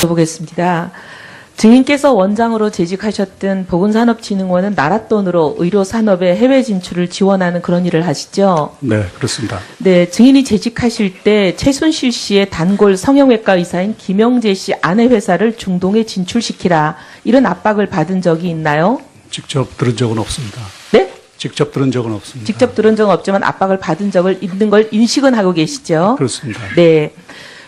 보겠습니다. 증인께서 원장으로 재직하셨던 보건산업진흥원은 나라 돈으로 의료산업의 해외 진출을 지원하는 그런 일을 하시죠? 네, 그렇습니다. 네, 증인이 재직하실 때 최순실 씨의 단골 성형외과 의사인 김영재 씨 아내 회사를 중동에 진출시키라 이런 압박을 받은 적이 있나요? 직접 들은 적은 없습니다. 네? 직접 들은 적은 없습니다. 직접 들은 적은 없지만 압박을 받은 적을 있는 걸 인식은 하고 계시죠? 그렇습니다. 네.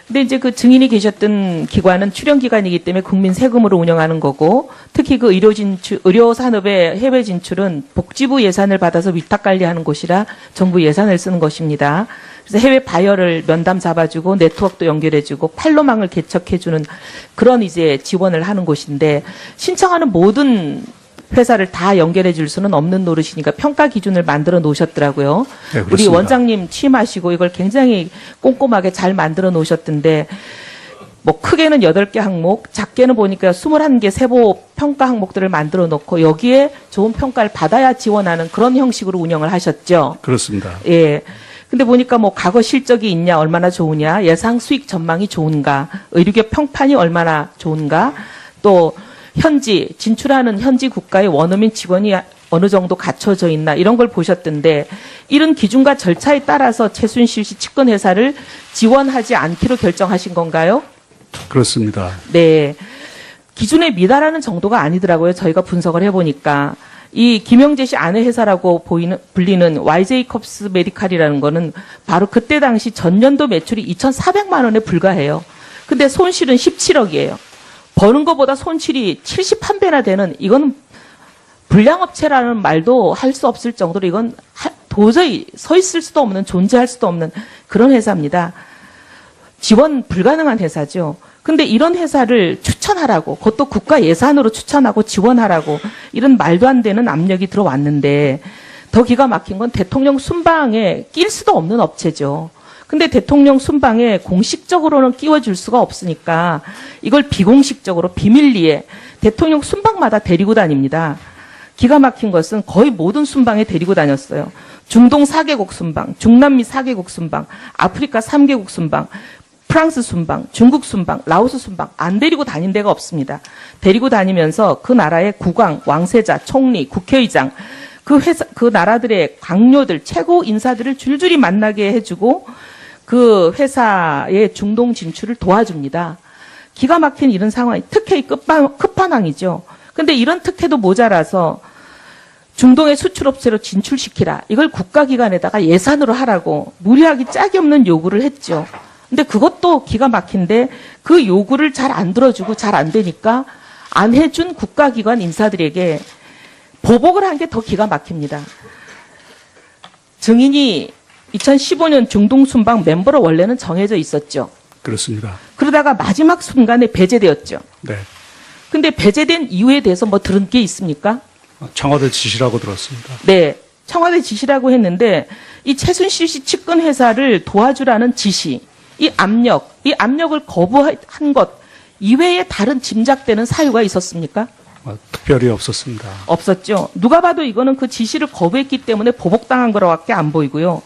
근데 이제 그 증인이 계셨던 기관은 출연기관이기 때문에 국민 세금으로 운영하는 거고, 특히 그 의료 산업의 해외 진출은 복지부 예산을 받아서 위탁 관리하는 곳이라 정부 예산을 쓰는 것입니다. 그래서 해외 바이어를 면담 잡아주고 네트워크도 연결해주고 팔로망을 개척해주는 그런 이제 지원을 하는 곳인데, 신청하는 모든 회사를 다 연결해 줄 수는 없는 노릇이니까 평가 기준을 만들어 놓으셨더라고요. 네, 우리 그렇습니다. 원장님 취임하시고 이걸 굉장히 꼼꼼하게 잘 만들어 놓으셨던데, 뭐 크게는 8개 항목, 작게는 보니까 21개 세부 평가 항목들을 만들어 놓고 여기에 좋은 평가를 받아야 지원하는 그런 형식으로 운영을 하셨죠. 그렇습니다. 예. 근데 보니까 뭐 과거 실적이 있냐, 얼마나 좋으냐, 예상 수익 전망이 좋은가, 의료계 평판이 얼마나 좋은가, 또 진출하는 현지 국가의 원어민 직원이 어느 정도 갖춰져 있나 이런 걸 보셨던데, 이런 기준과 절차에 따라서 최순실 씨 측근 회사를 지원하지 않기로 결정하신 건가요? 그렇습니다. 네. 기준에 미달하는 정도가 아니더라고요. 저희가 분석을 해보니까. 이 김영재 씨 아내 회사라고 불리는 YJ컵스 메디칼이라는 거는 바로 그때 당시 전년도 매출이 2,400만 원에 불과해요. 근데 손실은 17억이에요. 버는 것보다 손실이 71배나 되는, 이건 불량업체라는 말도 할 수 없을 정도로 이건 도저히 서 있을 수도 없는, 존재할 수도 없는 그런 회사입니다. 지원 불가능한 회사죠. 근데 이런 회사를 추천하라고, 그것도 국가 예산으로 추천하고 지원하라고, 이런 말도 안 되는 압력이 들어왔는데, 더 기가 막힌 건 대통령 순방에 낄 수도 없는 업체죠. 근데 대통령 순방에 공식적으로는 끼워줄 수가 없으니까 이걸 비공식적으로 비밀리에 대통령 순방마다 데리고 다닙니다. 기가 막힌 것은 거의 모든 순방에 데리고 다녔어요. 중동 4개국 순방, 중남미 4개국 순방, 아프리카 3개국 순방, 프랑스 순방, 중국 순방, 라오스 순방 안 데리고 다닌 데가 없습니다. 데리고 다니면서 그 나라의 국왕, 왕세자, 총리, 국회의장, 그 나라들의 강요들, 최고 인사들을 줄줄이 만나게 해주고 그 회사의 중동 진출을 도와줍니다. 기가 막힌 이런 상황이 특혜의 끝판왕이죠. 근데 이런 특혜도 모자라서 중동의 수출업체로 진출시키라, 이걸 국가기관에다가 예산으로 하라고 무리하기 짝이 없는 요구를 했죠. 근데 그것도 기가 막힌데 그 요구를 잘 안 들어주고 잘 안 되니까 안 해준 국가기관 인사들에게 보복을 한 게 더 기가 막힙니다. 증인이 2015년 중동 순방 멤버로 원래는 정해져 있었죠. 그렇습니다. 그러다가 마지막 순간에 배제되었죠. 네. 근데 배제된 이유에 대해서 뭐 들은 게 있습니까? 청와대 지시라고 들었습니다. 네. 청와대 지시라고 했는데 이 최순실 씨 측근 회사를 도와주라는 지시, 이 압력을 거부한 것 이외에 다른 짐작되는 사유가 있었습니까? 특별히 없었습니다. 없었죠. 누가 봐도 이거는 그 지시를 거부했기 때문에 보복당한 거라고밖에 안 보이고요.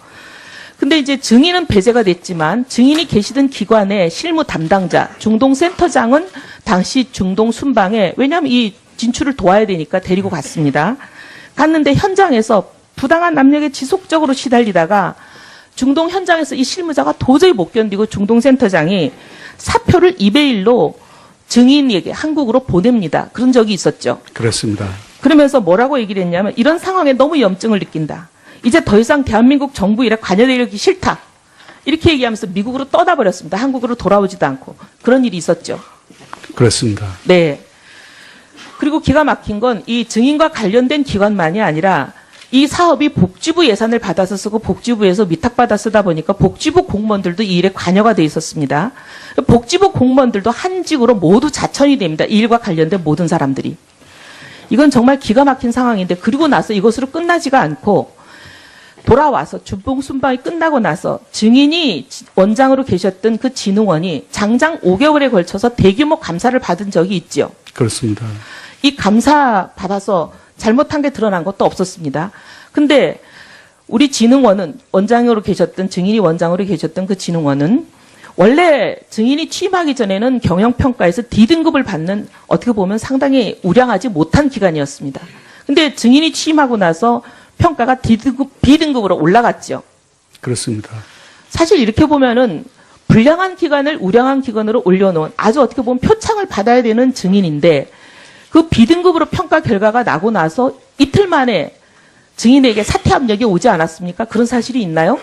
근데 이제 증인은 배제가 됐지만 증인이 계시던 기관의 실무 담당자, 중동센터장은 당시 중동 순방에, 왜냐하면 이 진출을 도와야 되니까 데리고 갔습니다. 갔는데 현장에서 부당한 압력에 지속적으로 시달리다가 중동 현장에서 이 실무자가 도저히 못 견디고 중동센터장이 사표를 이메일로 증인에게 한국으로 보냅니다. 그런 적이 있었죠. 그렇습니다. 그러면서 뭐라고 얘기를 했냐면, 이런 상황에 너무 염증을 느낀다. 이제 더 이상 대한민국 정부 일에 관여되기 싫다. 이렇게 얘기하면서 미국으로 떠나버렸습니다. 한국으로 돌아오지도 않고. 그런 일이 있었죠. 그렇습니다. 네. 그리고 기가 막힌 건 이 증인과 관련된 기관만이 아니라 이 사업이 복지부 예산을 받아서 쓰고 복지부에서 위탁받아 쓰다 보니까 복지부 공무원들도 이 일에 관여가 돼 있었습니다. 복지부 공무원들도 한직으로 모두 자천이 됩니다. 이 일과 관련된 모든 사람들이. 이건 정말 기가 막힌 상황인데, 그리고 나서 이것으로 끝나지가 않고 돌아와서 중동 순방이 끝나고 나서 증인이 원장으로 계셨던 그 진흥원이 장장 5개월에 걸쳐서 대규모 감사를 받은 적이 있죠. 그렇습니다. 이 감사 받아서 잘못한 게 드러난 것도 없었습니다. 근데 우리 진흥원은 원장으로 계셨던, 증인이 원장으로 계셨던 그 진흥원은 원래 증인이 취임하기 전에는 경영평가에서 D등급을 받는 어떻게 보면 상당히 우량하지 못한 기관이었습니다. 근데 증인이 취임하고 나서 평가가 B등급으로 올라갔죠. 그렇습니다. 사실 이렇게 보면은 불량한 기관을 우량한 기관으로 올려놓은 아주 어떻게 보면 표창을 받아야 되는 증인인데 그 B등급으로 평가 결과가 나고 나서 이틀 만에 증인에게 사퇴 압력이 오지 않았습니까? 그런 사실이 있나요?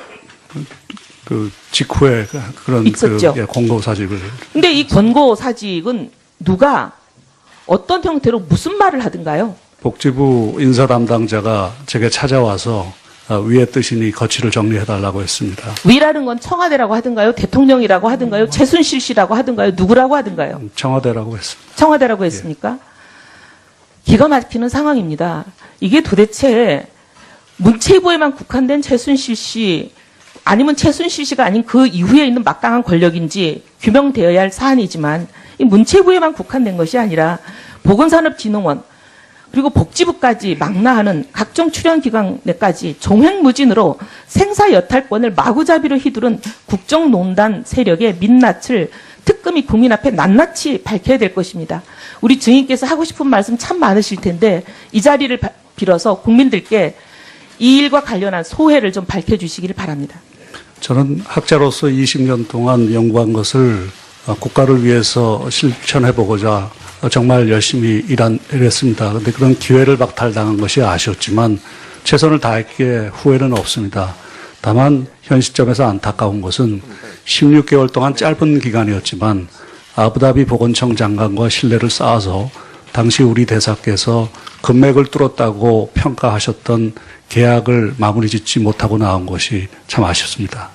그 직후에 그런 있었죠. 공고 사직을. 근데 이 권고 사직은 누가 어떤 형태로 무슨 말을 하든가요? 복지부 인사 담당자가 제게 찾아와서 위의 뜻이니 거취를 정리해달라고 했습니다. 위라는 건 청와대라고 하든가요? 대통령이라고 하든가요? 최순실 씨라고 하든가요? 누구라고 하든가요? 청와대라고 했습니다. 청와대라고 했습니까? 기가 막히는 상황입니다. 이게 도대체 문체부에만 국한된 최순실 씨 아니면 최순실 씨가 아닌 그 이후에 있는 막강한 권력인지 규명되어야 할 사안이지만 이 문체부에만 국한된 것이 아니라 보건산업진흥원 그리고 복지부까지 망라하는 각종 출연기관에까지 종횡무진으로 생사여탈권을 마구잡이로 휘두른 국정농단 세력의 민낯을 특검이 국민 앞에 낱낱이 밝혀야 될 것입니다. 우리 증인께서 하고 싶은 말씀 참 많으실 텐데 이 자리를 빌어서 국민들께 이 일과 관련한 소회를 좀 밝혀주시기를 바랍니다. 저는 학자로서 20년 동안 연구한 것을 국가를 위해서 실천해보고자 정말 열심히 일했습니다. 그런데 그런 기회를 박탈당한 것이 아쉬웠지만 최선을 다했기에 후회는 없습니다. 다만 현 시점에서 안타까운 것은 16개월 동안 짧은 기간이었지만 아부다비 보건청 장관과 신뢰를 쌓아서 당시 우리 대사께서 금맥을 뚫었다고 평가하셨던 계약을 마무리 짓지 못하고 나온 것이 참 아쉽습니다.